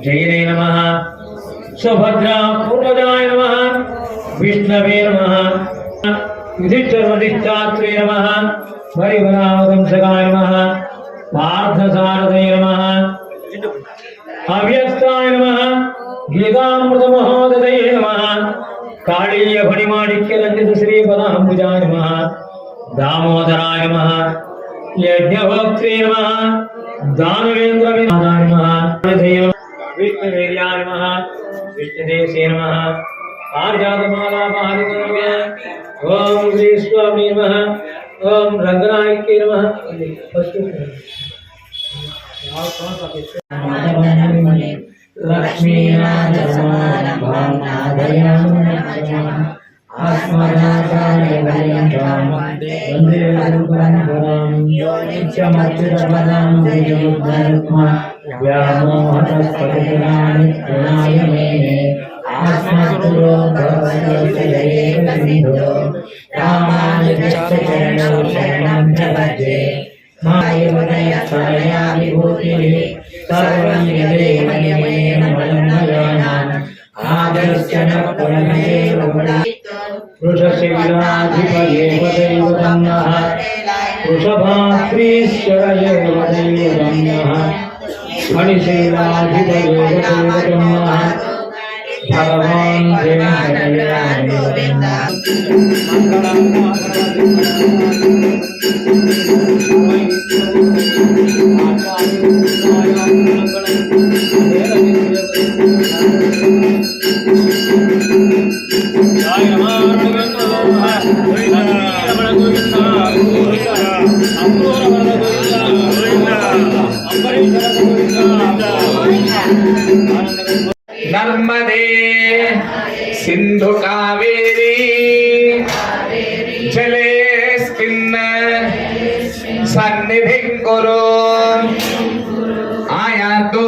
जयने नमः सुभद्रा पूर्वजाय नमः विष्णवे नमः युधिष्ठिरवधिष्ठात्रे नमः परिवरावंशकाय नमः पार्थसारथये नमः अव्यक्ताय नमः गीतामृतमहोदये नमः कालीय फणिमाणिक्यरञ्जित श्रीपदाम्बुजाय नमः दामोदराय नमः यज्ञभोक्त्रे नमः दानवेन्द्रविनाथाय नमः विष्णुवीर्याय नमः विष्णुदेशे नमः पारिजातमालापारितनम्य ओम श्री स्वामी नमः ओम रंगनायके नमः लक्ष्मीनाथसमारम्भां नादयामनमः आस्मदाचार्यपर्यन्तां वन्दे गुरुपरम्परां यो नित्यमच्युतपदां विजयोद्धरत्मा व्यामोहतस्फटितनानि प्रणाय मेने आस्मद्गुरो भगवतोऽप्यदेकसिन्धो रामानुजस्य चरणौ शरणं प्रपद्ये मायवनयस्तनया विभूतिः सर्वं यदेव नियमेन मलम्बयानाम् आदर्श्य न परमेव वृषशैलाधिपये वदैवतं नः वृषभात्रीश्वरये वदैवतं नः फणिशैलाधिपये वदैवतं नः भगवान् गोविन्द नर्मदे सिंधु कावेरी जलेस्मिन् सन्निधिं कुरु आयातु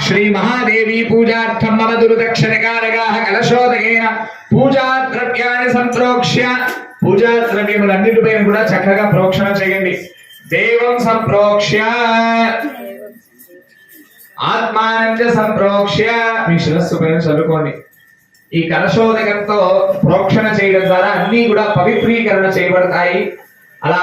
श्री महादेवी पूजार्थं मम दुर्दक्षिणकारकाः कलशोदकेन पूजा द्रव्याणि संप्रोक्ष्य पूजा द्रव्यములన్నిటిపైన కూడా చక్కగా ప్రోక్షణ చేయండి దేవం సంప్రోక్ష్య ఆత్మానంద సంప్రోక్ష్య మీ శిరస్సు పైన చదువుకోండి ఈ కలశోదకంతో ప్రోక్షణ చేయడం ద్వారా అన్ని కూడా పవిత్రీకరణ చేయబడతాయి అలా